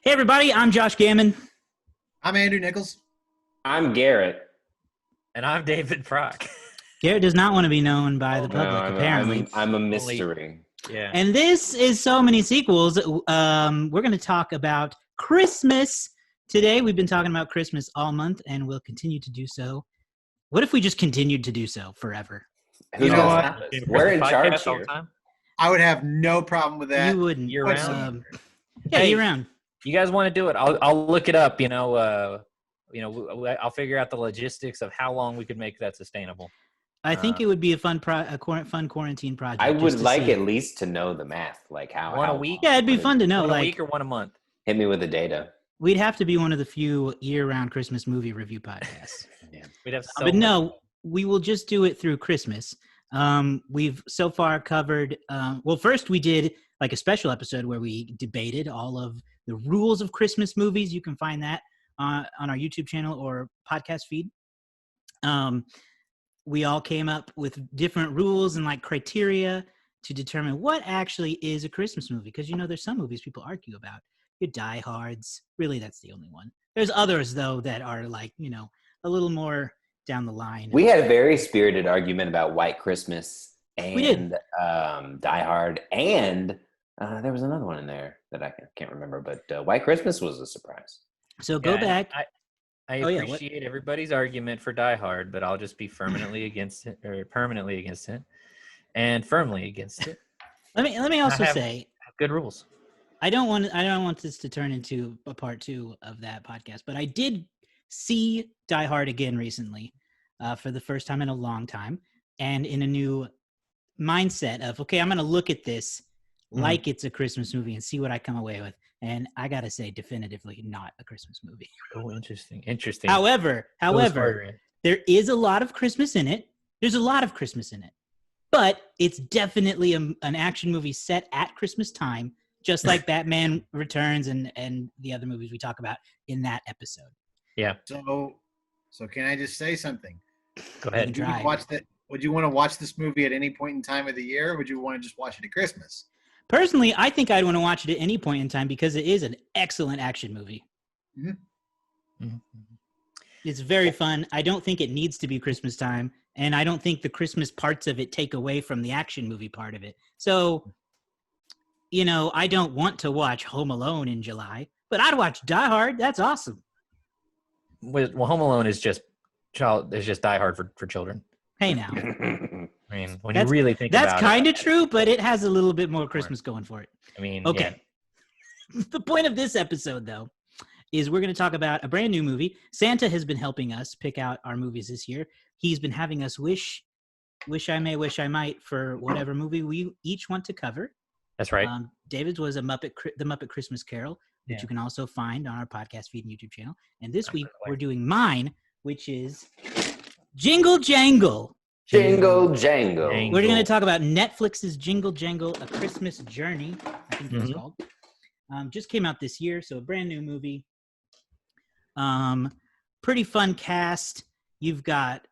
Hey, everybody, I'm Josh Gammon. I'm Andrew Nichols. I'm Garrett. And I'm David Prock. Garrett does not want to be known by the public, apparently. I'm a mystery. Yeah. And this is So Many Sequels. We're going to talk about Christmas today. We've been talking about Christmas all month, and we'll continue to do so. What if we just continued to do so forever? Who knows what? We're in charge here. I would have no problem with that. You wouldn't. Year round? Yeah, year round. You guys want to do it? I'll look it up. I'll figure out the logistics of how long we could make that sustainable. I think it would be a fun quarantine project. I would like at least to know the math, like how One a week. Yeah, it'd be fun to know. One a like week or one a month. Hit me with the data. We'd have to be one of the few year-round Christmas movie review podcasts. Yeah. We'd have But no, we will just do it through Christmas. We've so far covered. First we did like a special episode where we debated all of the rules of Christmas movies. You can find that on our YouTube channel or podcast feed. We all came up with different rules and like criteria to determine what actually is a Christmas movie. Because, there's some movies people argue about. Your Die Hards. Really, that's the only one. There's others, though, that are like, a little more down the line. We had a very spirited argument about White Christmas and We did. Die Hard. And there was another one in there that I can't remember. But White Christmas was a surprise. So go back. I appreciate everybody's argument for Die Hard, but I'll just be permanently against it, and firmly against it. Let me also say, good rules. I don't want this to turn into a part 2 of that podcast, but I did see Die Hard again recently, for the first time in a long time, and in a new mindset of, okay, I'm going to look at this like it's a Christmas movie and see what I come away with. And I got to say, definitively not a Christmas movie. Oh, interesting. However, there is a lot of Christmas in it. There's a lot of Christmas in it. But it's definitely an action movie set at Christmas time, just like Batman Returns and the other movies we talk about in that episode. Yeah. So can I just say something? Go ahead. Would you want to watch this movie at any point in time of the year, or would you want to just watch it at Christmas? Personally, I think I'd want to watch it at any point in time because it is an excellent action movie. Mm-hmm. Mm-hmm. It's very fun. I don't think it needs to be Christmas time, and I don't think the Christmas parts of it take away from the action movie part of it. So, I don't want to watch Home Alone in July, but I'd watch Die Hard. That's awesome. Well, Home Alone is just Die Hard for children. Hey, now. I mean, when you really think about it. That's kind of true, but it has a little bit more Christmas going for it. I mean, okay. Yeah. The point of this episode, though, is we're going to talk about a brand new movie. Santa has been helping us pick out our movies this year. He's been having us wish I may, wish I might for whatever movie we each want to cover. That's right. David's was the Muppet Christmas Carol, which you can also find on our podcast feed and YouTube channel. And this week we're doing mine, which is Jingle Jangle. Jingle Jangle. We're going to talk about Netflix's Jingle Jangle, A Christmas Journey, I think it's called. Just came out this year, so a brand new movie. Pretty fun cast. You've got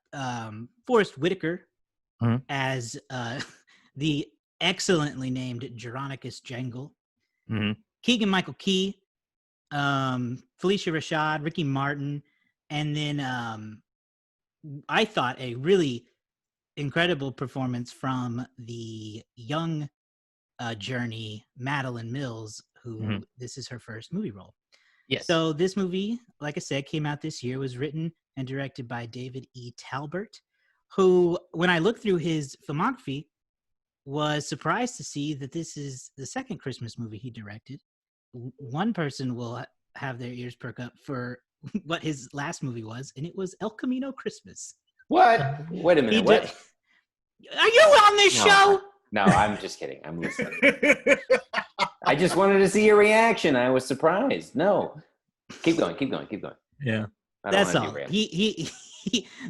Forrest Whitaker as the excellently named Geronicus Jangle. Keegan-Michael Key, Felicia Rashad, Ricky Martin, and then I thought a really incredible performance from the young Journey, Madeline Mills, who this is her first movie role. Yes. So this movie, like I said, came out this year, was written and directed by David E. Talbert, who, when I looked through his filmography, was surprised to see that this is the second Christmas movie he directed. One person will have their ears perk up for what his last movie was, and it was El Camino Christmas. What? Wait a minute. What? Are you on this show? No, I'm just kidding. I'm listening. I just wanted to see your reaction. I was surprised. No. Keep going. Yeah. That's all. He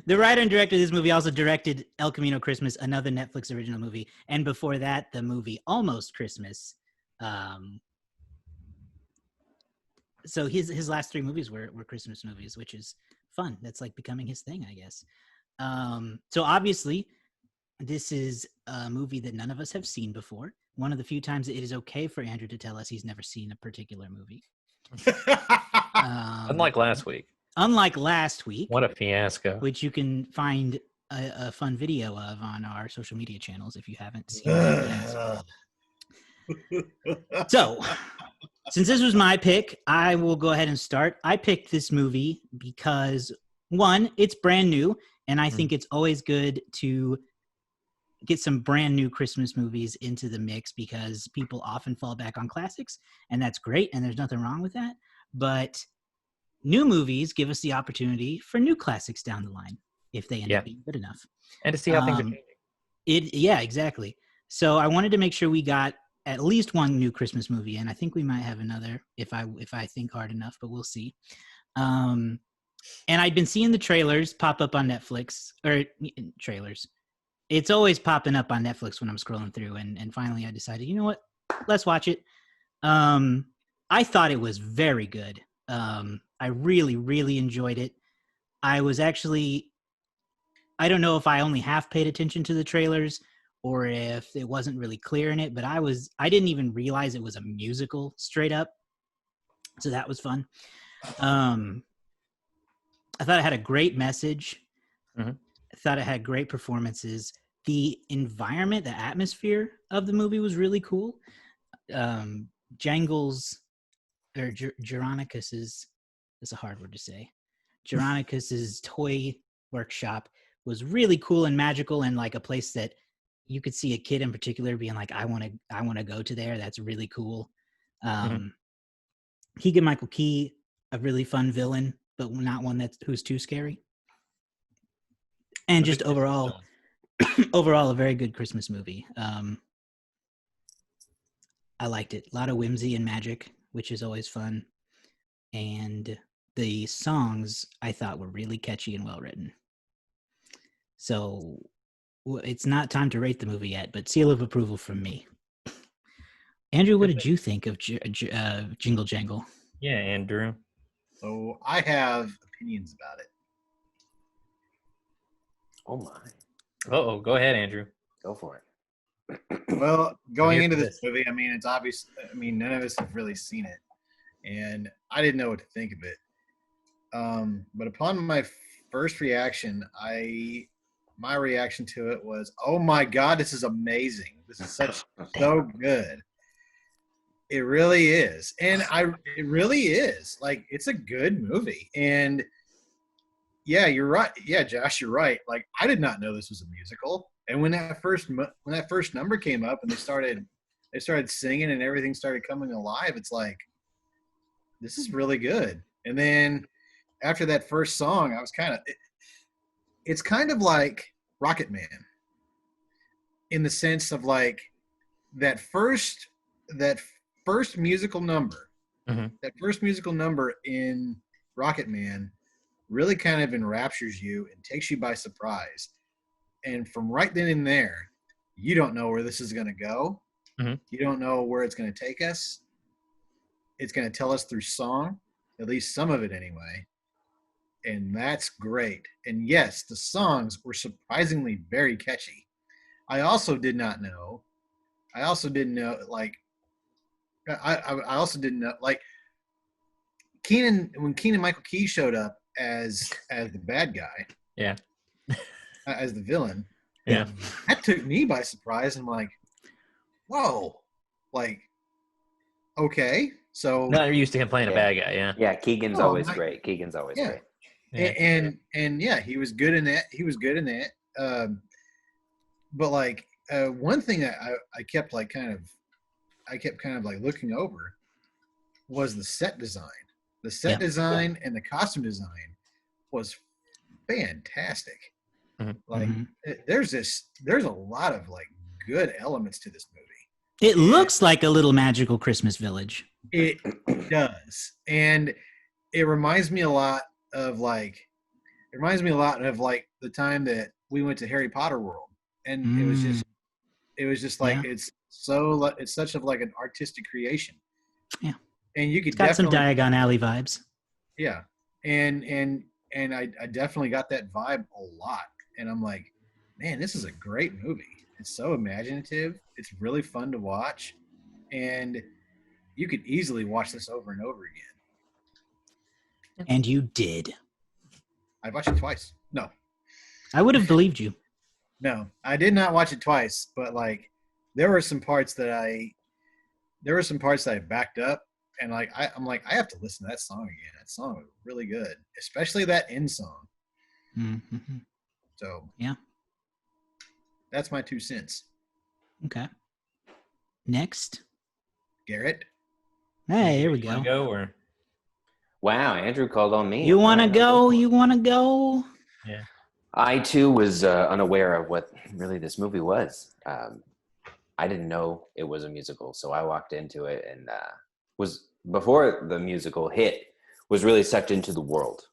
the writer and director of this movie also directed El Camino Christmas, another Netflix original movie, and before that, the movie Almost Christmas. So his last 3 movies were Christmas movies, which is fun. That's like becoming his thing, I guess. So obviously, this is a movie that none of us have seen before. One of the few times that it is okay for Andrew to tell us he's never seen a particular movie. Unlike last week. Unlike last week, What a fiasco. which you can find a fun video of on our social media channels if you haven't seen that yet. So, since this was my pick, I will go ahead and start. I picked this movie because, one, it's brand new, and I think it's always good to get some brand new Christmas movies into the mix because people often fall back on classics, and that's great, and there's nothing wrong with that. But new movies give us the opportunity for new classics down the line if they end up being good enough. And to see how things are changing. Yeah, exactly. So I wanted to make sure we got at least one new Christmas movie, and I think we might have another if I think hard enough, but we'll see. And I'd been seeing the trailers pop up on Netflix, or trailers. It's always popping up on Netflix when I'm scrolling through, and finally I decided, you know what? Let's watch it. I thought it was very good. I really, really enjoyed it. I don't know if I only half paid attention to the trailers or if it wasn't really clear in it, but I didn't even realize it was a musical straight up. So that was fun. I thought it had a great message. Mm-hmm. I thought it had great performances. The environment, the atmosphere of the movie was really cool. Jangle's or Geronicus's, it's a hard word to say. Geronicus's toy workshop was really cool and magical, and like a place that you could see a kid in particular being like, I want to go to there. That's really cool. Keegan-Michael Key, a really fun villain, but not one who's too scary. And just overall, a very good Christmas movie. I liked it. A lot of whimsy and magic, which is always fun. And the songs I thought were really catchy and well written. So it's not time to rate the movie yet, but seal of approval from me. Andrew, what did you think of Jingle Jangle? Yeah, Andrew. So I have opinions about it. Oh my. Uh-oh, go ahead, Andrew. Go for it. Well, going here into for this movie, I mean, it's obvious. I mean, none of us have really seen it, and I didn't know what to think of it. But upon my first reaction, my reaction to it was, "Oh my God, this is amazing! This is so good. It really is, and it really is. Like, it's a good movie, and." Yeah, you're right. Yeah, Josh, you're right. Like, I did not know this was a musical. And when that first number came up and they started singing and everything started coming alive, it's like, this is really good. And then after that first song, I was it's kind of like Rocket Man in the sense of like that first musical number, that first musical number in Rocket Man really kind of enraptures you and takes you by surprise. And from right then and there, you don't know where this is going to go. Mm-hmm. You don't know where it's going to take us. It's going to tell us through song, at least some of it anyway. And that's great. And yes, the songs were surprisingly very catchy. I also didn't know, like, when Keegan-Michael Key showed up as the bad guy, as the villain, that took me by surprise. I'm like, whoa, like, okay, so Not used to him playing a bad guy, Yeah, Keegan's always great. Keegan's always great. Yeah. And yeah, he was good in that. But like, one thing that I kept kind of like looking over was the set design. The set design and the costume design was fantastic. Mm-hmm. Like, there's a lot of like good elements to this movie. It looks like a little magical Christmas village. It does, and it reminds me a lot of like the time that we went to Harry Potter World, and it was just like it's such of like an artistic creation. Yeah. And you could got some Diagon Alley vibes. Yeah, and I definitely got that vibe a lot. And I'm like, man, this is a great movie. It's so imaginative. It's really fun to watch, and you could easily watch this over and over again. And you did. I watched it twice. No, I would have believed you. no, I did not watch it twice. But like, there were some parts that I backed up, and like I'm like I have to listen to that song again. That song was really good, especially that end song. Mm-hmm. So Yeah. that's my 2 cents. Okay. Next. Garrett. Hey, here we You wanna go. go or Wow, Andrew called on me. You want to All right, I'll go? for it. You want to go? yeah. I too was unaware of what really this movie was. I didn't know it was a musical, so I walked into it and was before the musical hit was really sucked into the world.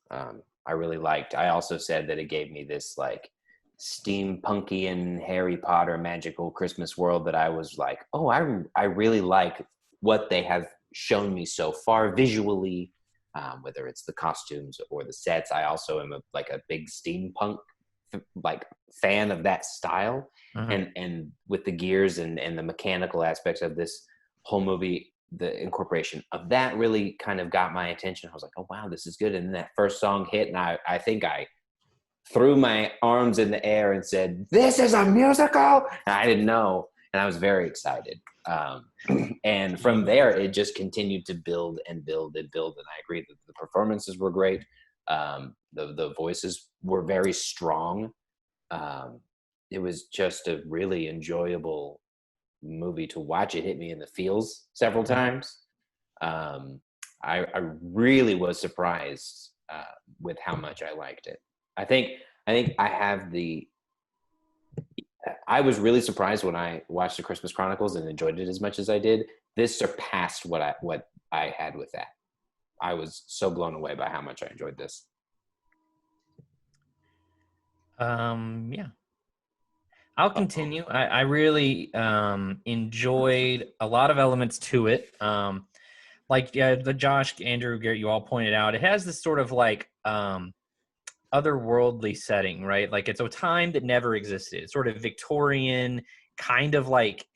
I really liked. I also said that it gave me this like steampunky Harry Potter magical Christmas world that I was like, oh, I really like what they have shown me so far visually, whether it's the costumes or the sets. I also am like a big steampunk like fan of that style. Uh-huh. And with the gears and the mechanical aspects of this whole movie, the incorporation of that really kind of got my attention. I was like, oh wow, this is good. And then that first song hit, and I think I threw my arms in the air and said, this is a musical. And I didn't know, and I was very excited. And from there, it just continued to build and build and build. And I agree that the performances were great. The voices were very strong. It was just a really enjoyable movie to watch. It hit me in the feels several times. I really was surprised with how much I liked it. I think I have I was really surprised when I watched the Christmas Chronicles and enjoyed it as much as I did. This surpassed what I had with that. I was so blown away by how much I enjoyed this. Yeah. I'll continue. I really enjoyed a lot of elements to it. Like the Josh, Andrew, Garrett, you all pointed out, it has this sort of like otherworldly setting, right? Like it's a time that never existed. It's sort of Victorian, kind of like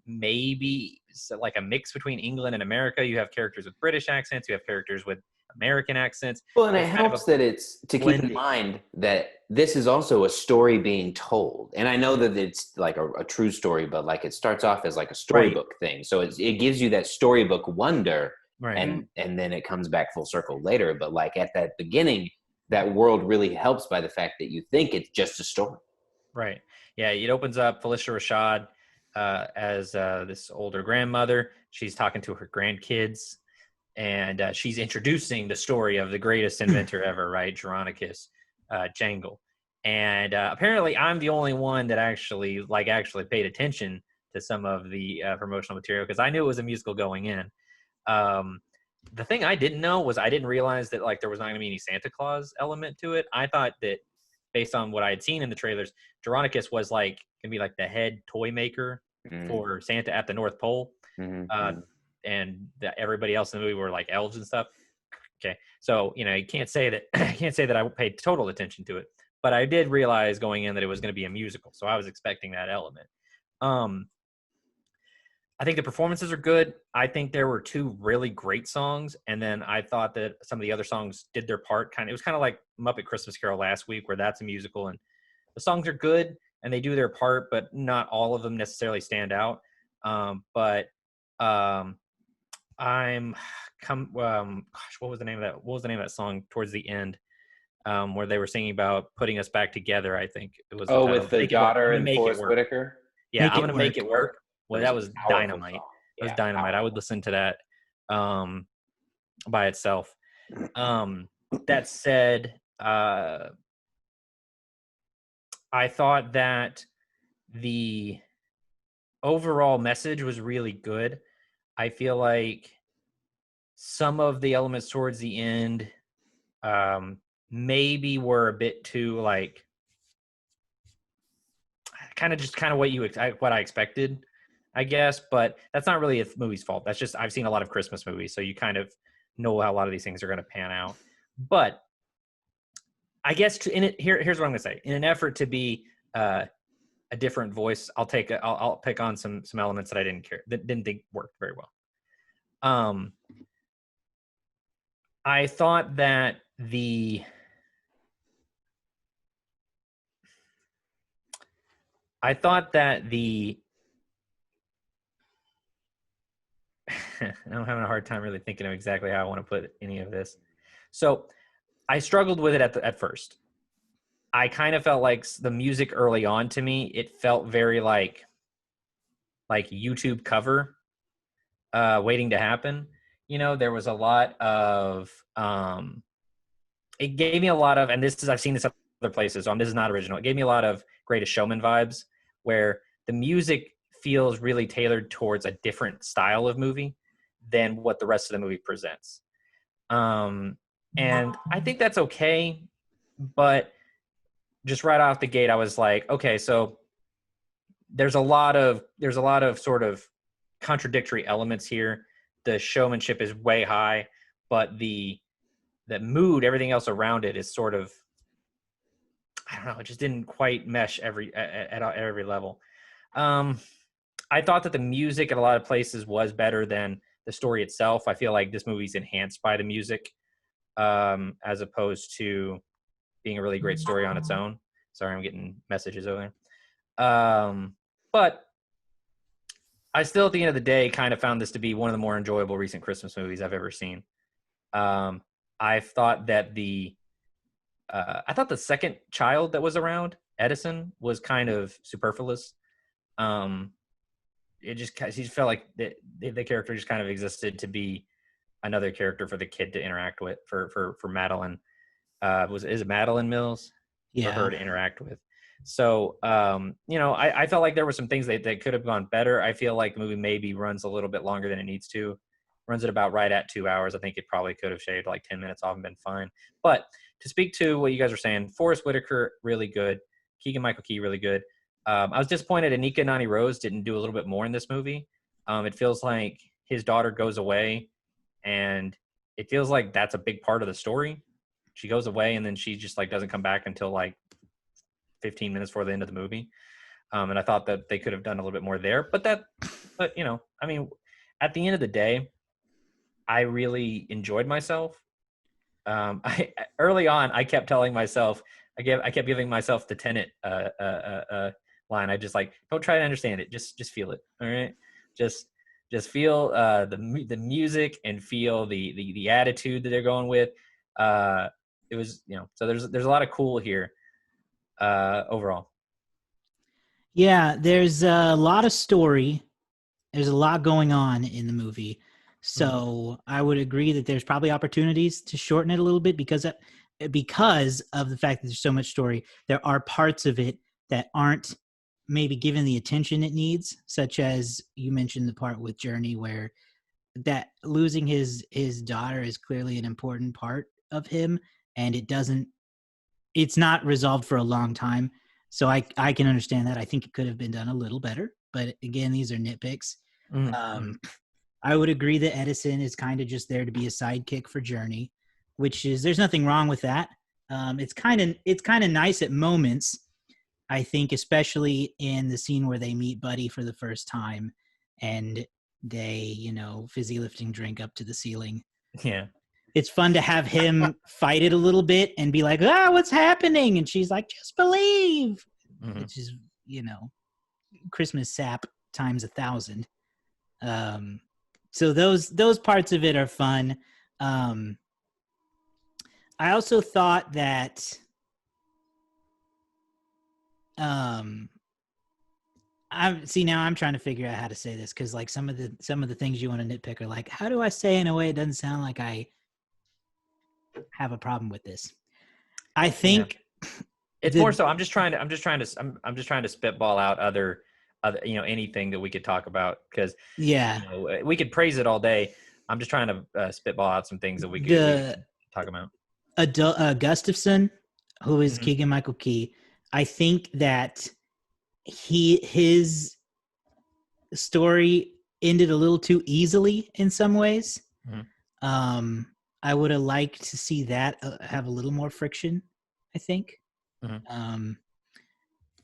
maybe like a mix between England and America. You have characters with British accents. You have characters with American accents. Well, and it It's kind of helps that it's to keep in blended. mind that this is also a story being told. And I know that it's like a true story, but like it starts off as like a storybook thing. So it gives you that storybook wonder, Right. and then it comes back full circle later. But like at that beginning, that world really helps by the fact that you think it's just a story. Right. Yeah. It opens up Felicia Rashad as this older grandmother. She's talking to her grandkids, and she's introducing the story of the greatest inventor ever, right? Jingle Jangle. And apparently I'm the only one that actually paid attention to some of the promotional material, because I knew it was a musical going in. The thing I didn't know was I didn't realize that like there was not going to be any Santa Claus element to it. I thought that based on what I had seen in the trailers, Geronicus was like going to be like the head toy maker for Santa at the North Pole. And everybody else in the movie were like elves and stuff. Okay. So, you can't say that I paid total attention to it, but I did realize going in that it was going to be a musical. So I was expecting that element. I think the performances are good. I think there were 2 really great songs. And then I thought that some of the other songs did their part. It was kind of like Muppet Christmas Carol last week, where that's a musical and the songs are good and they do their part, but not all of them necessarily stand out. What was the name of that? What was the name of that song towards the end, where they were singing about putting us back together? I think it was. With the daughter and Forrest Whitaker. Yeah, I'm gonna make it work. Well, that was dynamite. Song. It was dynamite. I would listen to that by itself. That said, I thought that the overall message was really good. I feel like some of the elements towards the end maybe were a bit too like kind of what I expected, I guess, but that's not really a movie's fault. That's just I've seen a lot of Christmas movies, so you kind of know how a lot of these things are going to pan out. But I guess here's what I'm going to say. In an effort to be a different voice, I'll pick on some elements that didn't think worked very well. I thought that the I'm having a hard time really thinking of exactly how I want to put any of this. So I struggled with it at first. I kind of felt like the music early on to me, it felt very like YouTube cover waiting to happen. You know, there was a lot of it gave me a lot of, and this is, I've seen this other places, so this is not original. It gave me a lot of Greatest Showman vibes, where the music feels really tailored towards a different style of movie than what the rest of the movie presents. And I think that's okay, but just right off the gate, I was like, okay, so there's a lot of sort of contradictory elements here. The showmanship is way high, but the mood, everything else around it is sort of, I don't know, it just didn't quite mesh at every level. I thought that the music at a lot of places was better than the story itself. I feel like this movie's enhanced by the music, as opposed to being a really great story on its own. Sorry, I'm getting messages over there. But I still, at the end of the day, kind of found this to be one of the more enjoyable recent Christmas movies I've ever seen. I thought that I thought the second child that was around, Edison, was kind of superfluous. He just felt like the character just kind of existed to be another character for the kid to interact with, for Madeline. Is it Madeline Mills? Yeah. For her to interact with. So, I felt like there were some things that could have gone better. I feel like the movie maybe runs a little bit longer than it needs to. Runs it about right at 2 hours. I think it probably could have shaved like 10 minutes off and been fine. But to speak to what you guys are saying, Forrest Whitaker, really good. Keegan-Michael Key, really good. I was disappointed Anika Nani Rose didn't do a little bit more in this movie. It feels like his daughter goes away, and it feels like that's a big part of the story. She goes away, and then she just like doesn't come back until like 15 minutes before the end of the movie. And I thought that they could have done a little bit more there. But I mean, at the end of the day, I really enjoyed myself. Early on, I kept telling myself, I kept giving myself the Tenet line. I just like, don't try to understand it. Just feel it. All right. Just feel the music and feel the attitude that they're going with. It was, so there's a lot of cool here overall. Yeah, there's a lot of story. There's a lot going on in the movie. So I would agree that there's probably opportunities to shorten it a little bit because of the fact that there's so much story. There are parts of it that aren't maybe given the attention it needs, such as you mentioned the part with Journey where that losing his daughter is clearly an important part of him, and it's not resolved for a long time. So I can understand that. I think it could have been done a little better, but again, these are nitpicks. I would agree that Edison is kind of just there to be a sidekick for Journey, which is, there's nothing wrong with that. It's kind of nice at moments, I think, especially in the scene where they meet Buddy for the first time and they, fizzy lifting drink up to the ceiling. Yeah. It's fun to have him fight it a little bit and be like, what's happening? And she's like, just believe, which is, Christmas sap times 1,000. So those parts of it are fun. I also thought that I'm trying to figure out how to say this because like some of the things you want to nitpick are like, how do I say in a way it doesn't sound like I have a problem with this? I think it's more so I'm just trying to spitball out other anything that we could talk about because we could praise it all day. I'm just trying to spitball out some things that we could talk about. Gustafson, who is Keegan-Michael Key, I think that his story ended a little too easily in some ways. I would have liked to see that have a little more friction, I think.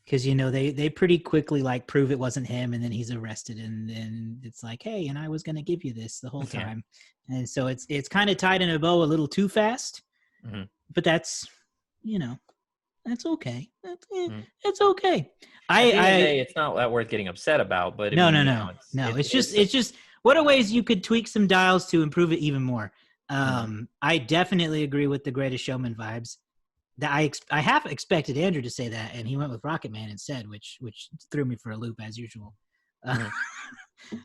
because you know they pretty quickly like prove it wasn't him, and then he's arrested, and then it's like, hey, and I was gonna give you this the whole Yeah. time, and so it's kind of tied in a bow a little too fast, but that's that's okay. It's okay. At the end of the day, it's not that worth getting upset about. But I No, mean, no. It's just what are ways you could tweak some dials to improve it even more. I definitely agree with the Greatest Showman vibes. That I half expected Andrew to say that, and he went with Rocket Man instead, which threw me for a loop as usual. But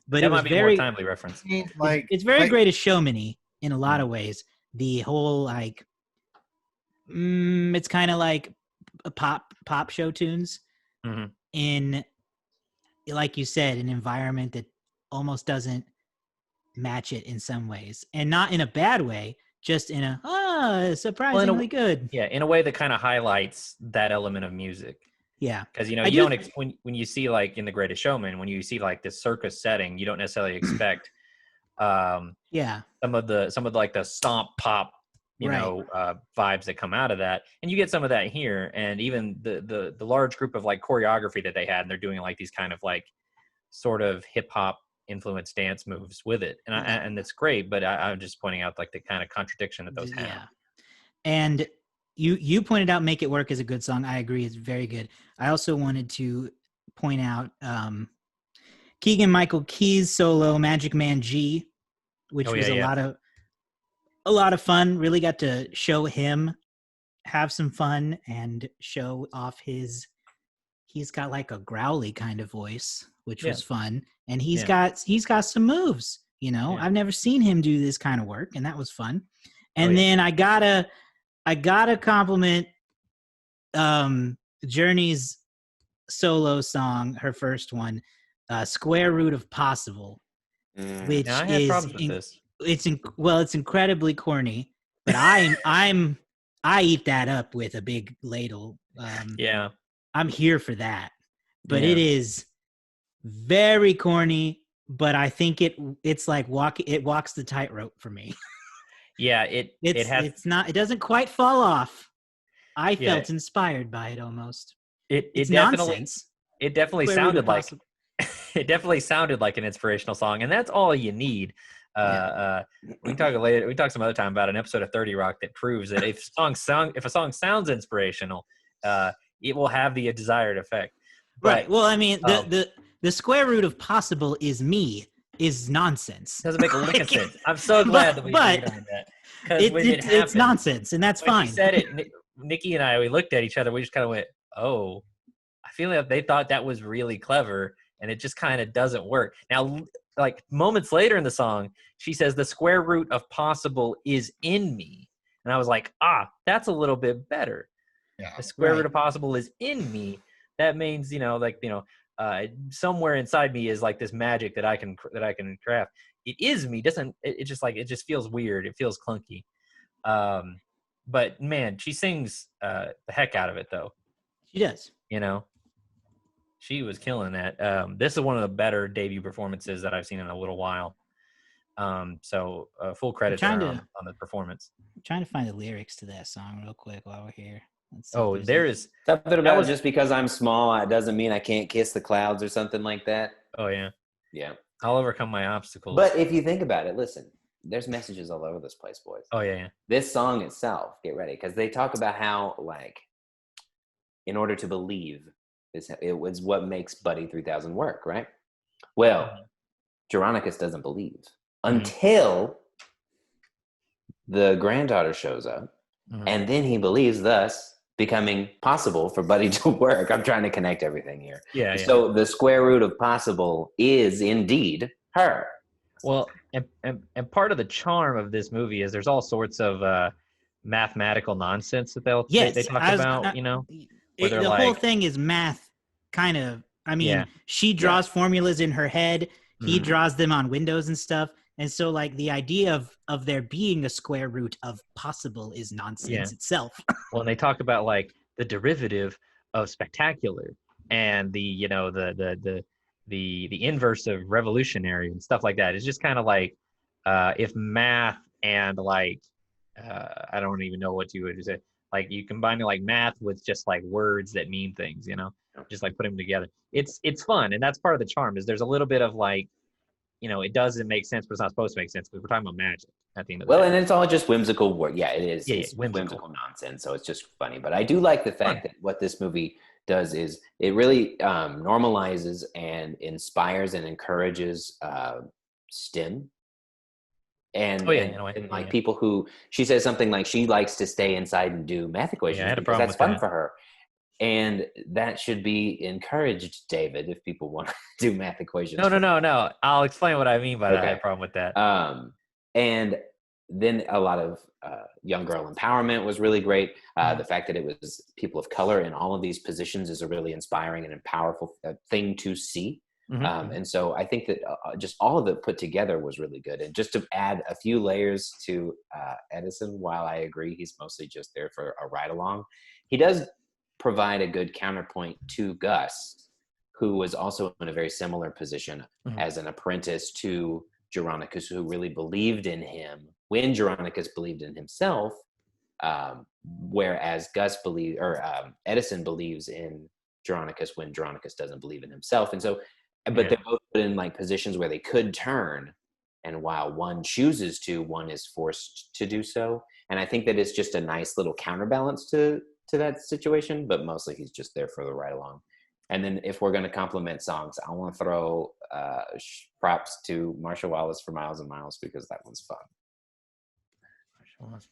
that it was might be very a more timely reference. Like it's very Greatest Showman-y in a lot of ways. The whole like, it's kind of like a pop show tunes in, like you said, an environment that almost doesn't match it in some ways, and not in a bad way, just in a surprisingly good. Yeah, in a way that kind of highlights that element of music. Yeah, because you don't when you see like in The Greatest Showman, when you see like this circus setting, you don't necessarily expect some of the like the stomp pop vibes that come out of that, and you get some of that here, and even the large group of like choreography that they had, and they're doing like these kind of like sort of hip hop influenced dance moves with it, and it's great. But I'm just pointing out like the kind of contradiction that those have. Yeah, and you pointed out "Make It Work" is a good song. I agree, it's very good. I also wanted to point out Keegan Michael Key's solo "Magic Man G," which was a lot of fun. Really got to show him have some fun and show off he's got like a growly kind of voice, which was fun. And he's got some moves, I've never seen him do this kind of work, and that was fun. And then I gotta compliment Journey's solo song, her first one, Square Root of Possible, which I had problems with this. It's incredibly corny, but I eat that up with a big ladle. I'm here for that. But it is very corny, but I think it walks the tightrope for me. Yeah, it doesn't quite fall off. I felt inspired by it almost. It's nonsense. It definitely sounded like it definitely sounded like an inspirational song, and that's all you need. We can talk later. We talk some other time about an episode of 30 Rock that proves that if a song sounds inspirational, it will have the desired effect. But, right. Well, I mean, the square root of possible is nonsense. Doesn't make a lick of sense. I'm so glad that we agreed on that. It's nonsense, and that's fine. When she said it, Nikki and I, we looked at each other. We just kind of went, "Oh, I feel like they thought that was really clever, and it just kind of doesn't work." Now, like moments later in the song, she says, "The square root of possible is in me," and I was like, that's a little bit better. Yeah, the square root of possible is in me. That means, somewhere inside me is like this magic that I can craft. It is me. It just feels weird. It feels clunky. But man, she sings the heck out of it though. She does. She was killing that. This is one of the better debut performances that I've seen in a little while. So full credit to her on the performance. I'm trying to find the lyrics to that song real quick while we're here. There is something about just because I'm small, it doesn't mean I can't kiss the clouds or something like that. Oh yeah. Yeah. I'll overcome my obstacles. But if you think about it, listen, there's messages all over this place, boys. Oh yeah. This song itself, get ready, because they talk about how, like, in order to believe, it was what makes Buddy 3000 work, right? Well, Geronicus doesn't believe until the granddaughter shows up, and then he believes, thus becoming possible for Buddy to work. I'm trying to connect everything here. Yeah. So the square root of possible is indeed her. Well, and part of the charm of this movie is there's all sorts of mathematical nonsense that they talk about, the whole thing is math kind of. I mean, she draws formulas in her head. He draws them on windows and stuff. And so, like, the idea of there being a square root of possible is nonsense itself. Well, and they talk about, like, the derivative of spectacular and the inverse of revolutionary and stuff like that. It's just kind of like if math and, like, I don't even know what you would say. Like, you combine, like, math with just, like, words that mean things, just like putting them together. It's fun, and that's part of the charm. Is there's a little bit of like, it doesn't make sense, but it's not supposed to make sense because we're talking about magic at the end of the Well, day. and it's all just whimsical work. Yeah, it is. Yeah, It's whimsical nonsense. So it's just funny. But I do like the fact that what this movie does is it really normalizes and inspires and encourages STEM. And, and like people who, she says something like she likes to stay inside and do math equations I had a because problem that's with fun that. for her. And that should be encouraged, David, if people want to do math equations. No. I'll explain what I mean by that. I had a problem with that. And then a lot of young girl empowerment was really great. The fact that it was people of color in all of these positions is a really inspiring and powerful thing to see. And so I think that just all of it put together was really good. And just to add a few layers to Edison, while I agree he's mostly just there for a ride along, he does provide a good counterpoint to Gus, who was also in a very similar position as an apprentice to Geronicus, who really believed in him when Geronicus believed in himself, whereas Edison believes in Geronicus when Geronicus doesn't believe in himself. And so, but they're both put in like positions where they could turn, and while one chooses to, one is forced to do so. And I think that it's just a nice little counterbalance to that situation, but mostly he's just there for the ride along. And then if we're going to compliment songs, I want to throw props to Marsha Wallace for Miles and Miles, because that one's fun.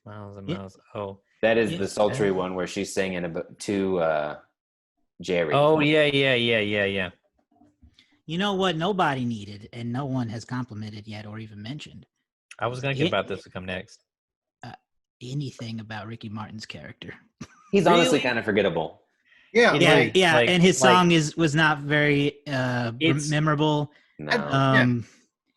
Miles and Miles. Oh, that is the sultry one where she's singing to Jerry. Oh, yeah. You know what nobody needed and no one has complimented yet or even mentioned? I was going to get about this to come next. Anything about Ricky Martin's character. He's honestly kind of forgettable. Yeah, and his song was not very memorable. No.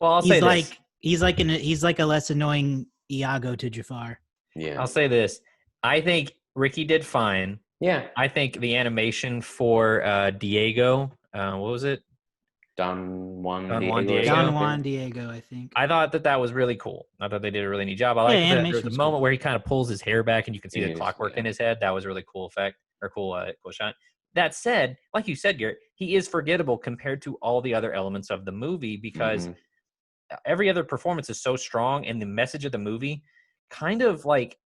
Well, I'll say this. He's like a less annoying Iago to Jafar. Yeah. I'll say this. I think Ricky did fine. Yeah. I think the animation for Diego, what was it? Don Juan Diego, I think. I thought that was really cool. I thought they did a really neat job. I like there was a moment where he kind of pulls his hair back and you can see the clockwork in his head. That was a really cool effect, or cool shot. That said, like you said, Garrett, he is forgettable compared to all the other elements of the movie, because every other performance is so strong, and the message of the movie kind of like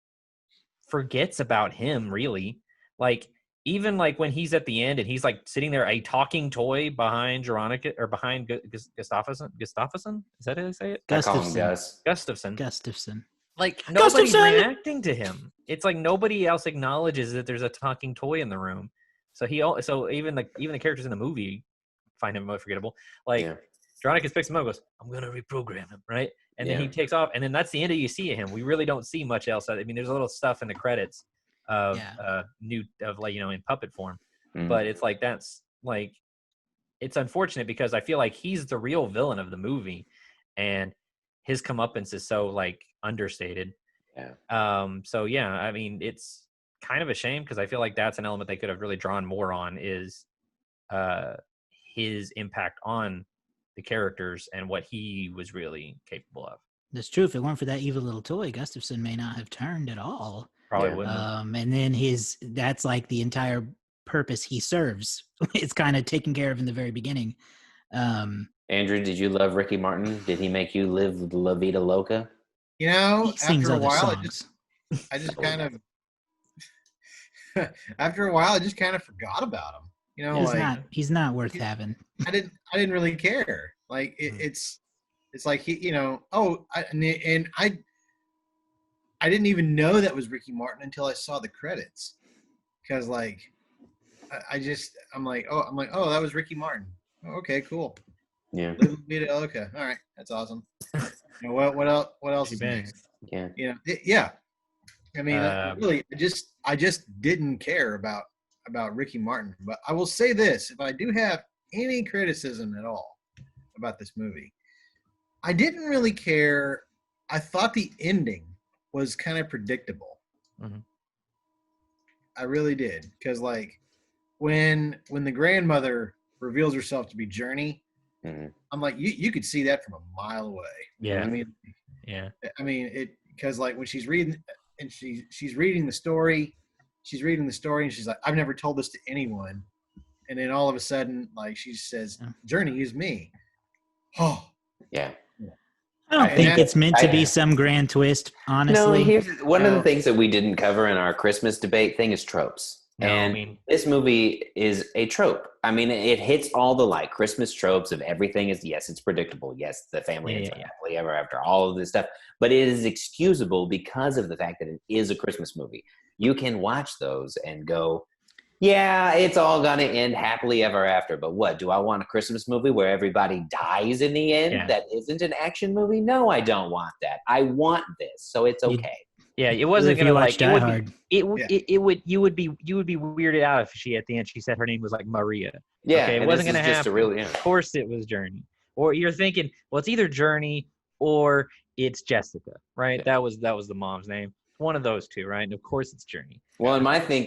forgets about him, really. Like, even like when he's at the end and he's like sitting there, a talking toy behind Veronica or behind Gustafsson. Is that how they say it? Gustafsson. Like, nobody's reacting to him. It's like nobody else acknowledges that there's a talking toy in the room. So even the characters in the movie find him forgettable. Like, Veronica picks him up and goes, "I'm gonna reprogram him," right? And then he takes off, and then that's the end of you see of him. We really don't see much else. I mean, there's a little stuff in the credits of in puppet form, but it's like that's like, it's unfortunate because I feel like he's the real villain of the movie, and his comeuppance is so like understated. I mean, it's kind of a shame because I feel like that's an element they could have really drawn more on, is his impact on the characters and what he was really capable of. That's true. If it weren't for that evil little toy, Gustafsson may not have turned at all. Probably wouldn't have. And then that's like the entire purpose he serves. It's kind of taken care of in the very beginning. Andrew, did you love Ricky Martin? Did he make you live La Vida Loca? You know, after a while, I just kind of forgot about him. You know, he's not worth having. I didn't really care. Like it's like he, you know. I didn't even know that was Ricky Martin until I saw the credits, because like I'm like, oh, that was Ricky Martin. Oh, okay, cool. Yeah. Okay, all right, that's awesome. You know, what else is next? Yeah. You know, yeah. I mean, really, I just didn't care about Ricky Martin. But I will say this: if I do have any criticism at all about this movie, I didn't really care. I thought the ending was kind of predictable. I really did, because like when the grandmother reveals herself to be Journey, I'm like, you could see that from a mile away. Yeah. I mean, it, because like when she's reading and she's reading the story and she's like, I've never told this to anyone, and then all of a sudden, like she says, "Journey is me." Oh, Yeah. I don't And think that- it's meant to be I- some grand twist, No, honestly. here's one of the things that we didn't cover in our Christmas debate thing is tropes. No, and I mean, this movie is a trope. I mean, it hits all the like Christmas tropes of everything is, yes, it's predictable. Yes, the family ends up happily ever after, all of this stuff. But it is excusable because of the fact that it is a Christmas movie. You can watch those and go, yeah, it's all going to end happily ever after. But what, do I want a Christmas movie where everybody dies in the end that isn't an action movie? No, I don't want that. I want this. So it's okay. Yeah, it wasn't If you gonna watch like Die it would Hard. be, you would be weirded out if she at the end she said her name was like Maria. Yeah, Okay, it and wasn't this gonna is just happen. a really, Of course, it was Journey. Or you're thinking, well, it's either Journey or it's Jessica, right? Yeah. That was the mom's name. One of those two, right? And of course, it's Journey. Well, and my first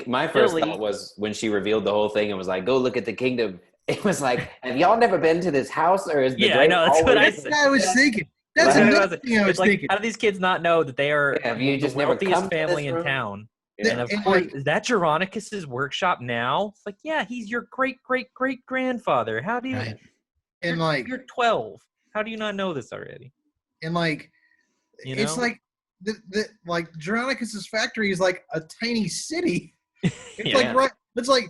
Billy. thought was when she revealed the whole thing and was like, "Go look at the kingdom." It was like, "Have y'all never been to this house, or is the Yeah, I know, that's what I always-" said. I was thinking. That's Like, another thing I was It's like, thinking. how do these kids not know that they are Have you the just never wealthiest come to family this in room? town? Yeah. And of And, course, like- is that Geronicus's workshop now? It's like, yeah, he's your great great great grandfather. How do you? Right. And like, You're 12. How do you not know this already? and like, You it's know? like like Geronicus's factory is like a tiny city. It's Yeah. like right. It's like,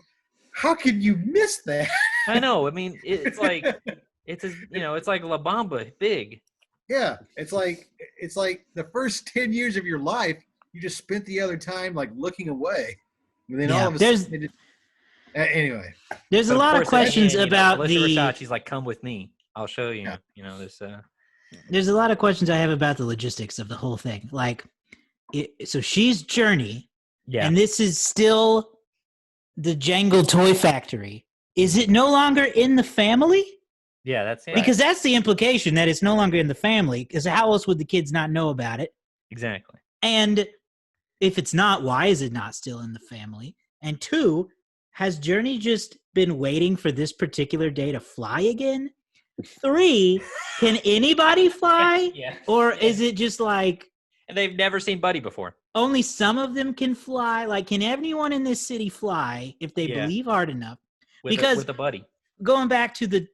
how could you miss that? I know. I mean, it's like it's it's like La Bamba big. Yeah, it's like the first 10 years of your life you just spent the other time like looking away, and then Yeah, all of a sudden it just, anyway. There's But a lot of course, at the questions end, about Felicia the. Rashad, she's like, "Come with me. I'll show you." Yeah. You know this. There's a lot of questions I have about the logistics of the whole thing. Like, so she's Journey, Yeah. and this is still the Jangle Toy Factory. Is it no longer in the family? Yeah, that's it. Because that's the implication, that it's no longer in the family. Because how else would the kids not know about it? Exactly. And if it's not, why is it not still in the family? And two, has Journey just been waiting for this particular day to fly again? Three, can anybody fly? Yeah. Or is it just like And they've never seen Buddy before. only some of them can fly? Like, can everyone in this city fly if they Yeah. believe hard enough? With Because- with a buddy. Going back to the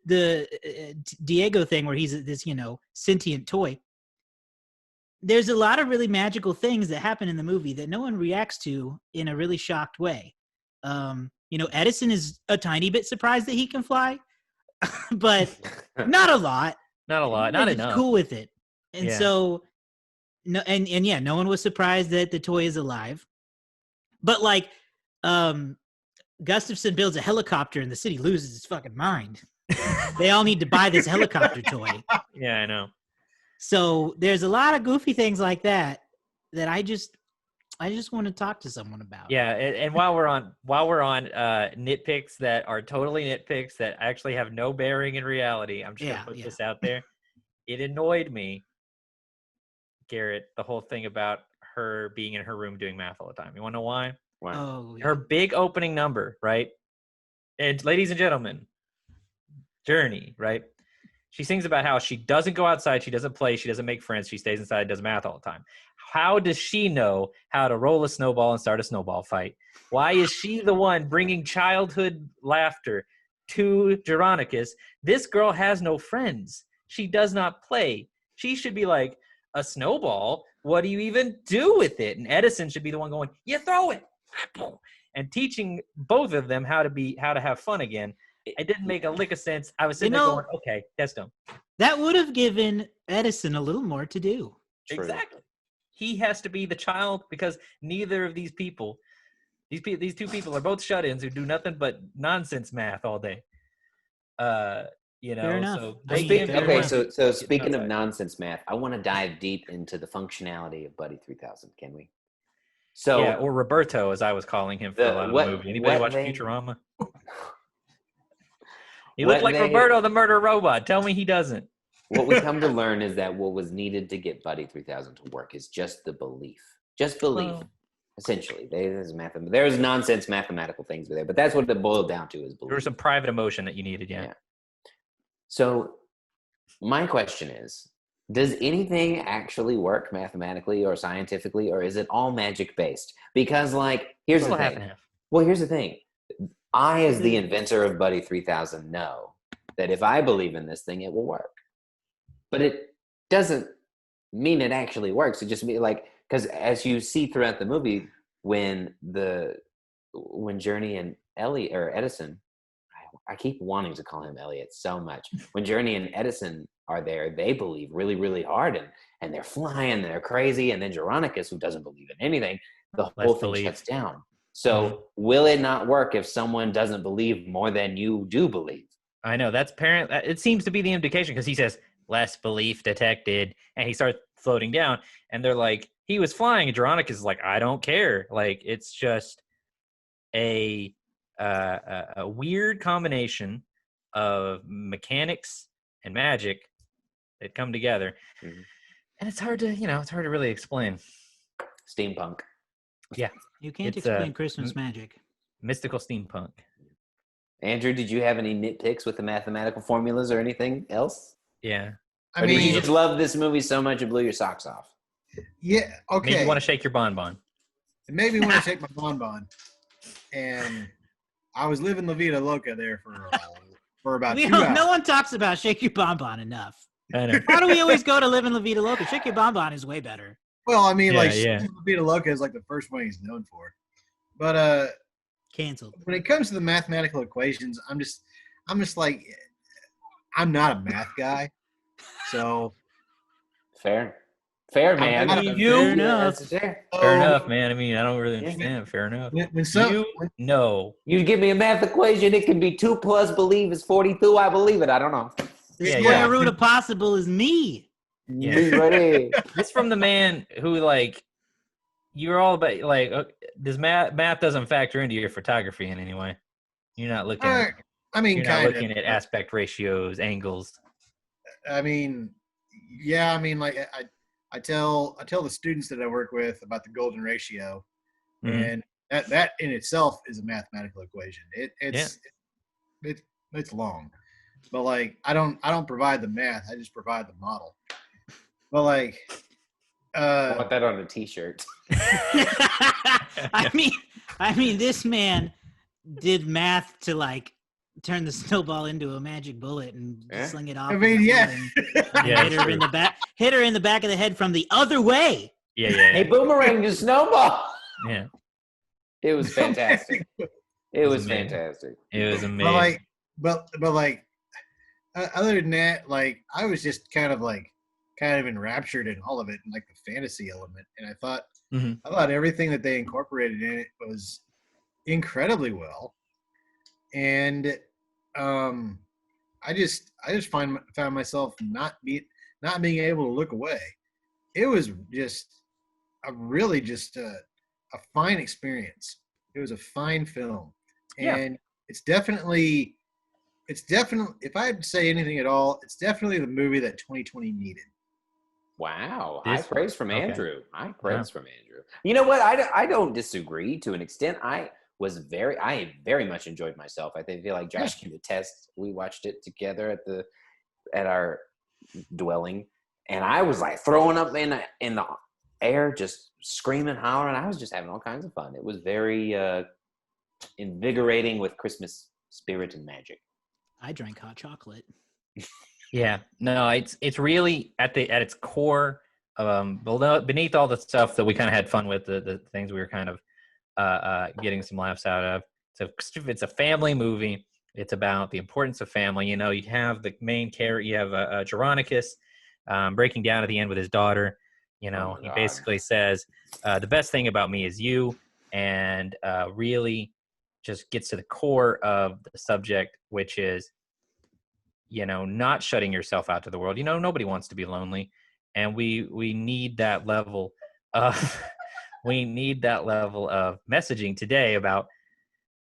Diego thing where he's this, sentient toy. There's a lot of really magical things that happen in the movie that no one reacts to in a really shocked way. Edison is a tiny bit surprised that he can fly, but not a lot. Not a lot. Not Everyone's enough. Cool with it. And Yeah. so, no, and yeah, no one was surprised that the toy is alive. But like, Gustafson builds a helicopter and the city loses its fucking mind. They all need to buy this helicopter toy. Yeah, I know. So there's a lot of goofy things like that I just want to talk to someone about. Yeah, and while we're on nitpicks that are totally nitpicks that actually have no bearing in reality, I'm just gonna put this out there. It annoyed me, Garrett, the whole thing about her being in her room doing math all the time. You want to know why? Wow. Oh, Her big opening number, right? And ladies and gentlemen, Journey, right? She sings about how she doesn't go outside, she doesn't play, she doesn't make friends, she stays inside, does math all the time. How does she know how to roll a snowball and start a snowball fight? Why is she the one bringing childhood laughter to Geronicus? This girl has no friends. She does not play. She should be like, a snowball? What do you even do with it? And Edison should be the one going, you throw it. And teaching both of them how to have fun again. It didn't make a lick of sense. I was sitting there going, okay, that's dumb. that would have given Edison a little more to do. True. Exactly. He has to be the child because neither of these two people are both shut-ins who do nothing but nonsense math all day. Fair enough. So I mean, can't be Okay, around. so speaking of outside. nonsense math, I want to dive deep into the functionality of Buddy 3000. Can we? So yeah, or Roberto, as I was calling him for a lot of the movie. Anybody watch Futurama? He looked like Roberto the murder robot. Tell me he doesn't. what we come to learn is that what was needed to get Buddy 3000 to work is just the belief. Just belief. Well, Essentially, there's nonsense mathematical things there, but that's what it boiled down to is belief. there was some private emotion that you needed, yeah. Yeah. So my question is, does anything actually work mathematically or scientifically, or is it all magic based? Because here's the Still half thing. and half. Well, here's the thing. I, as the inventor of Buddy 3000, know that if I believe in this thing, it will work. But it doesn't mean it actually works. It just means like, because as you see throughout the movie, when Journey and Elliot or Edison, I keep wanting to call him Elliot so much. When Journey and Edison are there, they believe really, really hard, and they're flying, and they're crazy. And then Geronicus, who doesn't believe in anything, the whole thing shuts down. So will it not work if someone doesn't believe more than you do believe? I know, that's apparent. It seems to be the implication, because he says, less belief detected, and he starts floating down, and they're like, he was flying, and Geronicus is like, I don't care. Like, it's just a weird combination of mechanics and magic that come together. Mm-hmm. And it's hard to really explain. Steampunk. Yeah. You can't explain Christmas magic. Mystical steampunk. Andrew, did you have any nitpicks with the mathematical formulas or anything else? Yeah. Or did you just love this movie so much it blew your socks off? Yeah, okay. Maybe you want to shake your bonbon. It made me want to shake my bonbon. And I was living La Vida Loca there for about 2 hours. No one talks about Shake Your Bonbon enough. I know. Why do we always go to Live in La Vida Loca? Shake Your Bonbon is way better. Well, I mean, La Vida Loca is like the first one he's known for. But canceled. When it comes to the mathematical equations, I'm just like, I'm not a math guy. So fair, man. Fair enough. Fair enough, man. I mean, I don't really understand. Fair enough. You give me a math equation, it can be 2 plus believe is 42. I believe it. I don't know. The square root of possible is me. Yeah. It's from the man who, like, you're all about, like, does math doesn't factor into your photography in any way. You're not looking. You're not looking at aspect ratios, angles. I mean, yeah. I mean, like I tell the students that I work with about the golden ratio, and that in itself is a mathematical equation. It's long, but like I don't provide the math. I just provide the model. But like, I want that on a T-shirt. I mean, this man did math to like turn the snowball into a magic bullet and sling it off. I mean, yeah. Hit her in the back of the head from the other way. Yeah. Hey, boomerang the snowball. Yeah. It was fantastic. It was fantastic. It was amazing. But like, other than that, like, I was just kind of enraptured in all of it, and like the fantasy element. And I thought everything that they incorporated in it was incredibly well. And I just found myself not being able to look away. It was just a fine experience. It was a fine film, and it's definitely, if I had to say anything at all, it's definitely the movie that 2020 needed. Wow. High praise from Andrew. High praise from Andrew. You know what? I don't disagree to an extent. I very much enjoyed myself. I feel like Josh can attest. We watched it together at our dwelling, and I was like throwing up in the air, just screaming, hollering. I was just having all kinds of fun. It was very invigorating with Christmas spirit and magic. I drank hot chocolate. Yeah, no, it's really at its core. Beneath all the stuff that we kind of had fun with, the things we were kind of getting some laughs out of. So it's a family movie. It's about the importance of family. You know, you have the main character. You have Geronicus breaking down at the end with his daughter. You know, he basically says, the best thing about me is you, and really just gets to the core of the subject, which is, you know, not shutting yourself out to the world. You know, nobody wants to be lonely, and we need that level of messaging today about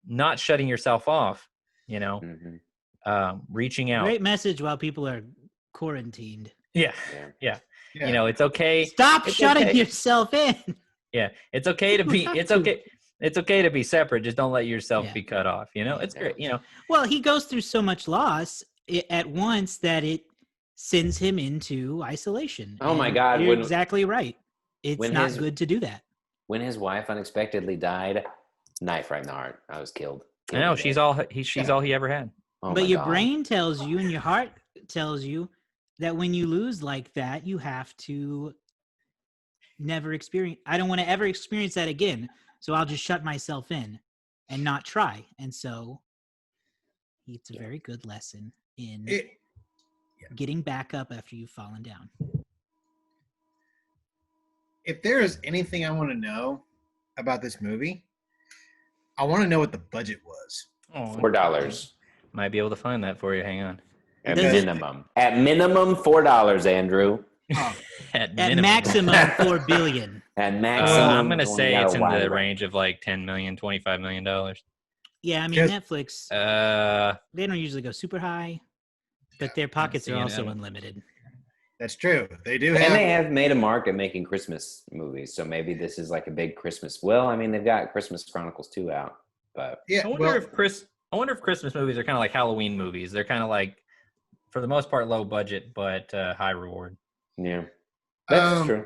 not shutting yourself off. You know, reaching out. Great message while people are quarantined. Yeah. You know, it's okay. Stop shutting yourself in. Yeah, it's okay to be. It's okay to be separate. Just don't let yourself be cut off. You know, it's great. You know. Well, he goes through so much loss at once that it sends him into isolation. Oh my God! You're exactly right. It's not good to do that. When his wife unexpectedly died, knife right in the heart. I was killed. I know she's all he ever had. Oh But my your God. brain tells you and your heart tells you that when you lose like that, you have to never experience. I don't want to ever experience that again. So I'll just shut myself in and not try. And so it's a very good lesson in getting back up after you've fallen down. If there is anything I want to know about this movie, I want to know what the budget was. Oh, $4 might be able to find that for you. Hang on. at Does it- minimum. At minimum, $4, Andrew. At At maximum 4 billion. At maximum, I'm gonna when say you got it's a in wide the range. range of like $10 million, $25 million. Yeah, I mean Yes. Netflix. Uh, They don't usually go super high, but their pockets are seeing also it. unlimited. That's true. They do And they have. have made a mark at making Christmas movies, so maybe this is like a big Christmas. Well, I mean, they've got Christmas Chronicles 2 out, but Yeah. I wonder Well, if Christmas movies are kind of like Halloween movies. They're kind of like, for the most part, low budget but high reward. yeah, that's true.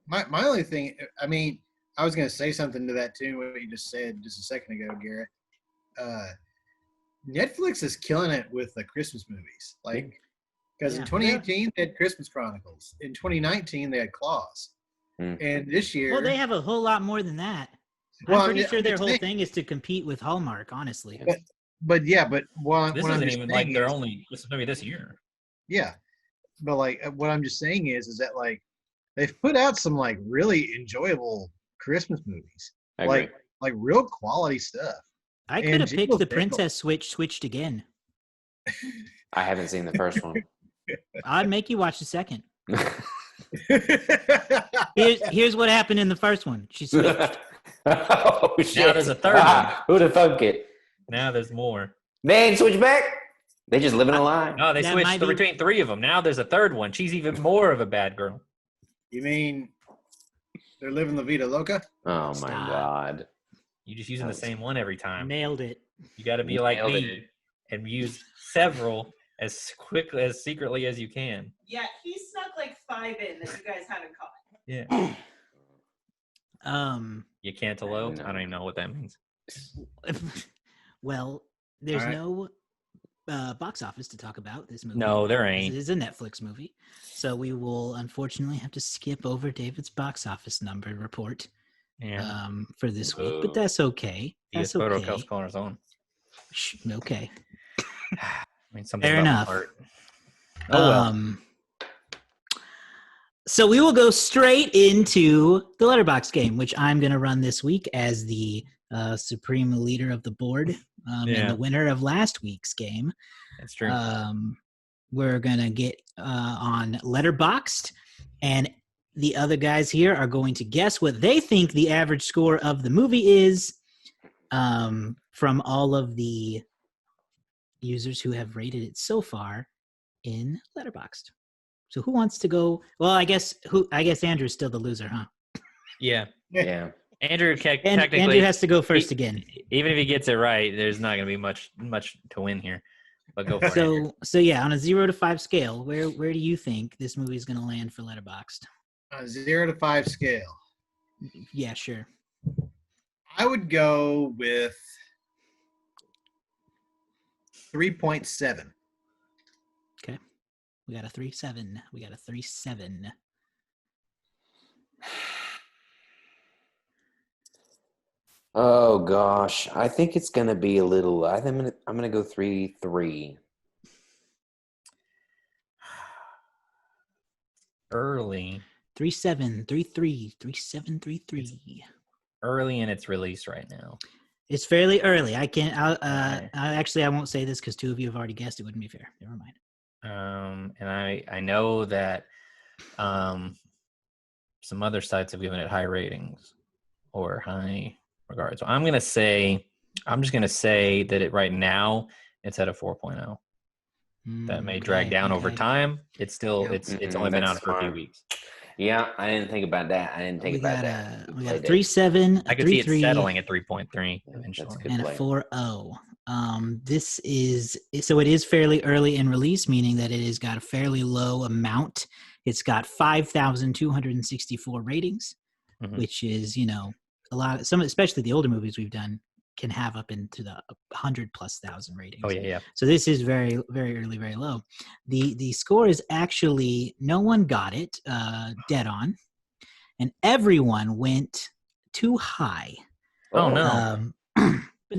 my only thing. I mean, I was going to say something to that too. What you just said just a second ago, Garrett. Netflix is killing it with the Christmas movies, like because in Yeah. 2018 they had Christmas Chronicles. In 2019 they had Claus, Mm. and this year, Well, they have a whole lot more than that. Well, I'm pretty I'm sure their just whole saying- thing is to compete with Hallmark, honestly. but yeah, but what, This what I'm isn't just even saying like their is- only Christmas movie this year. Yeah, but like what I'm just saying is that like they've put out some like really enjoyable Christmas movies, I agree. like real quality stuff. I And could have Jingle picked the Jangle. Princess Switch switched again. I haven't seen the first one. I'd make you watch the second. Here's what happened in the first one. She switched. Oh shit! there's a third one. Who'd have thunk it? Now there's more. They ain't switch back. They just living a lie. No, they That switched might be- between three of them. Now there's a third one. She's even more of a bad girl. You mean they're living La Vida Loca? Oh my Stop. God! You're just using the same one every time. Nailed it. You got to be like Nailed me it. and use several as quickly as secretly as you can. Yeah, he snuck like 5 in that you guys hadn't caught. Yeah. Um. You cantaloupe? No. I don't even know what that means. Well, there's All right. no box office to talk about this movie. No, there It ain't. is a Netflix movie, so we will unfortunately have to skip over David's box office number report Yeah. for this week. But Boo. that's okay. He is That's photo okay. Kels calling his own. Okay. I mean, something Fair about enough. art. Oh, well. So we will go straight into the letterbox game, which I'm going to run this week as the supreme leader of the board and Yeah. the winner of last week's game. That's true. We're going to get on Letterboxd, and the other guys here are going to guess what they think the average score of the movie is from all of the users who have rated it so far in Letterboxd. So who wants to go? Well, I guess Andrew's still the loser, huh? Yeah. Yeah. Andrew, And technically, Andrew has to go first again. even if he gets it right, there's not going to be much to win here. But go for it. Andrew. So yeah, on a 0 to 5 scale, where do you think this movie is going to land for Letterboxd? On a 0 to 5 scale, Yeah, sure. I would go with 3.7. Okay. We got a 3.7. We got a 3.7. Oh gosh, I think it's gonna be a little. I think I'm gonna go 3-3. Early 3.7, 3.3, 3.7, 3.3. early in its release right now. It's fairly early. I can't. Okay. I won't say this because 2 of you have already guessed. It wouldn't be fair. Never mind. And I know that some other sites have given it high ratings or high regards. So I'm just gonna say that it right now it's at a 4.0. That may drag down over time. It's still Yeah. it's only been That's out for a few smart. weeks. Yeah, I didn't think about that. I didn't think We about got that. a We we got a played it. 3.7, I a could see it 3.3, settling at 3.3 That's eventually. good. and a play. 4.0. This is so it is fairly early in release, meaning that it has got a fairly low amount. It's got 5,264 ratings, Mhm. which is a lot. Some, especially the older movies we've done, can have up into the 100,000+ ratings. Oh yeah. So this is very, very early, very low. The score is actually, no one got it dead on, and everyone went too high. Oh no. But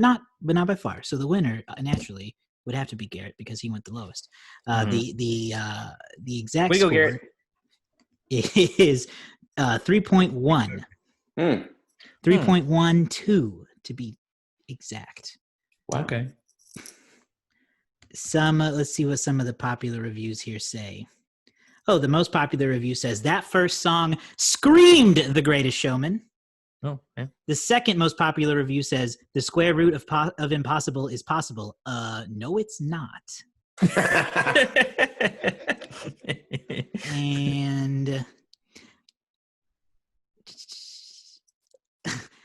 not by far. So the winner naturally would have to be Garrett because he went the lowest. The exact We go, score Garrett. is 3.1. 3.12 to be exact. Wow. Okay. Let's see what some of the popular reviews here say. Oh, the most popular review says that first song screamed The Greatest Showman. Oh, yeah. The second most popular review says the square root of impossible is possible. No, it's not. And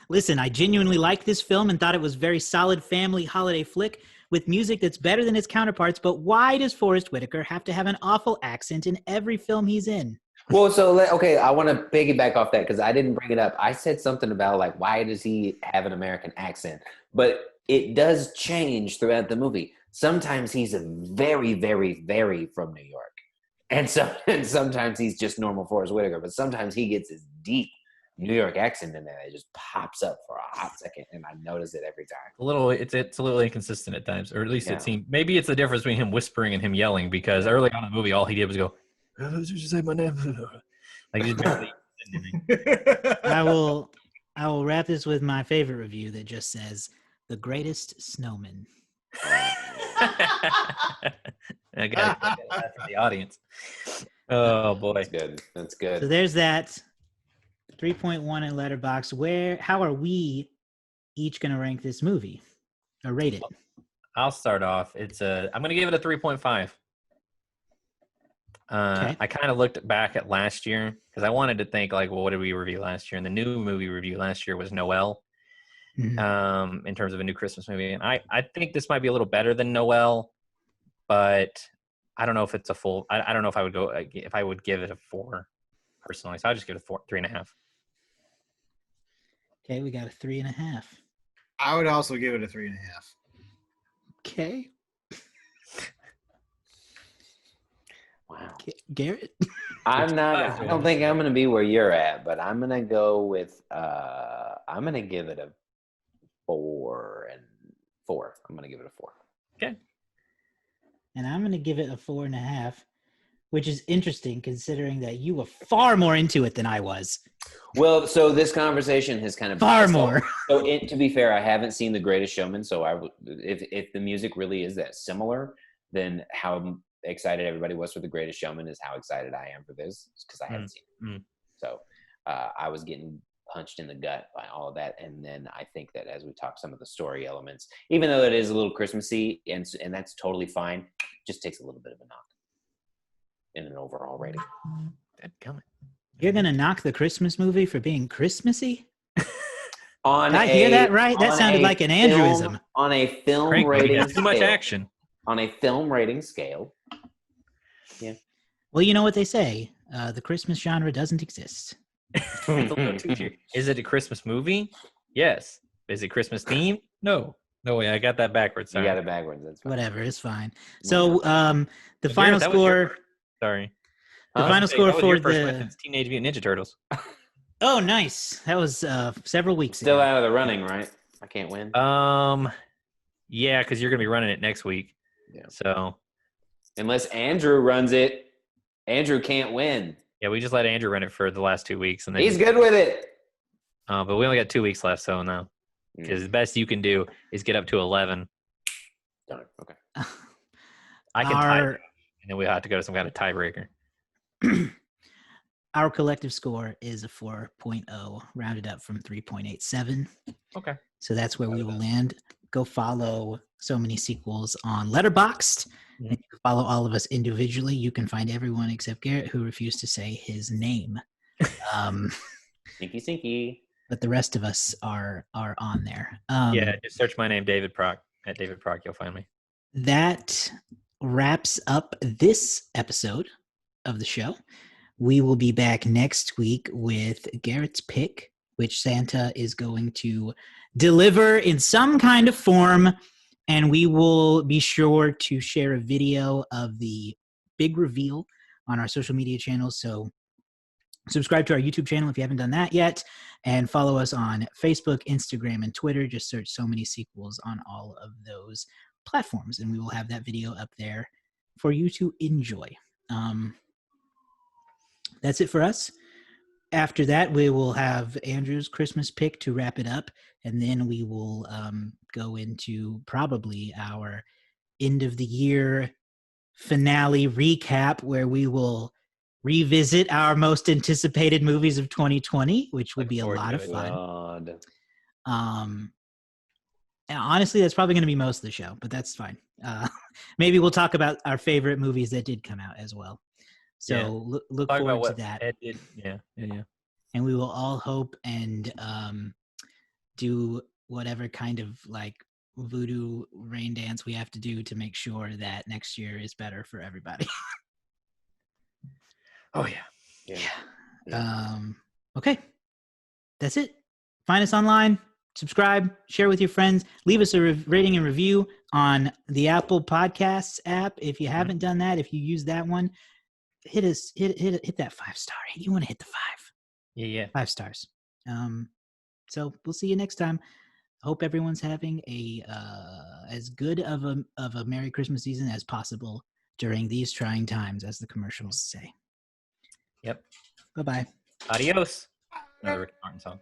listen, I genuinely liked this film and thought it was very solid family holiday flick with music that's better than its counterparts. But why does Forrest Whitaker have to have an awful accent in every film he's in? Well, so okay, I want to piggyback off that because I didn't bring it up. I said something about like why does he have an American accent? But it does change throughout the movie. Sometimes he's a very, very, very from New York, and sometimes he's just normal Forrest Whitaker. But sometimes he gets his deep New York accent in there that just pops up for a hot second, and I notice it every time. It's a little inconsistent at times, or at least it seemed. Maybe it's the difference between him whispering and him yelling because early on in the movie, all he did was go, "Did you say my name?" Like he barely. I will wrap this with my favorite review that just says the greatest snowman. I got that from the audience. Oh boy, That's good. That's good. So there's that 3.1 in Letterboxd. How are we each going to rank this movie or rate it? I'll start off. I'm going to give it a 3.5. Okay. I kind of looked back at last year because I wanted to think like, well, what did we review last year? And the new movie review last year was Noel. Mhm. In terms of a new Christmas movie. And I think this might be a little better than Noel, but I don't know if it's a full, I don't know if I would go, if I would give it a 4 personally. So I'll just give it a 3.5. Okay, we got a 3.5. I would also give it a 3.5. Okay. Wow. Garrett? I don't think I'm going to be where you're at, but I'm going to go with, I'm going to give it a 4 and 4. I'm going to give it a 4. Okay. And I'm going to give it a 4.5, which is interesting considering that you were far more into it than I was. Well, so this conversation has kind of Far more. So to be fair, I haven't seen The Greatest Showman, so if the music really is that similar, then how excited everybody was for The Greatest Showman is how excited I am for this because I haven't seen it. So I was getting punched in the gut by all of that, and then I think that as we talk some of the story elements, even though it is a little Christmassy and that's totally fine, just takes a little bit of a knock in an overall rating. You're going to knock the Christmas movie for being Christmassy? Did I hear that right? That sounded like an Andrewism. On a film Crank rating movie, too much scale. action. On a film rating scale. Yeah. Well, you know what they say. The Christmas genre doesn't exist. Is it a Christmas movie? Yes. Is it Christmas theme? No. No way. I got that backwards. Sorry. You got it backwards. That's fine. Whatever, it's fine. So the Garrett, final that was your score. first- Sorry. The final score That was for your first win the. since Teenage Mutant Ninja Turtles. Oh, nice. That was several weeks Still ago. out of the running, right? I can't win. Yeah, because you're gonna be running it next week. Yeah. So Unless Andrew runs it, Andrew can't win. yeah, we just let Andrew run it for the last 2 weeks, and then He's good with it. but we only got 2 weeks left, so no. Because the best you can do is get up to 11. Darn it. Okay. I can tie, and then we have to go to some kind of tiebreaker. Our collective score is a 4.0, rounded up from 3.87. Okay. So that's where we will land. Go follow So Many Sequels on Letterboxd. Mhm. And you can follow all of us individually. You can find everyone except Garrett, who refused to say his name. Sneaky. But the rest of us are on there. Yeah, just search my name, David Proc. At David Proc, you'll find me. That wraps up this episode of the show. We will be back next week with Garrett's pick, which Santa is going to deliver in some kind of form. And we will be sure to share a video of the big reveal on our social media channels. So subscribe to our YouTube channel if you haven't done that yet, and follow us on Facebook, Instagram, and Twitter. Just search So Many Sequels on all of those platforms, and we will have that video up there for you to enjoy. That's it for us. After that, we will have Andrew's Christmas pick to wrap it up, and then we will go into probably our end of the year finale recap, where we will revisit our most anticipated movies of 2020, which would be a lot of fun. And honestly, that's probably going to be most of the show, but that's fine. Maybe we'll talk about our favorite movies that did come out as well. So look forward to that. Yeah. And we will all hope and do whatever kind of like voodoo rain dance we have to do to make sure that next year is better for everybody. Oh yeah. Okay, that's it. Find us online, subscribe, share with your friends, leave us a rating and review on the Apple Podcasts app if you haven't done that. If you use that one, hit that 5-star. You want to hit the 5. Yeah. 5 stars. So we'll see you next time. Hope everyone's having a as good of a Merry Christmas season as possible during these trying times, as the commercials say. Yep. Bye-bye. Adios. Another Rick Martin song.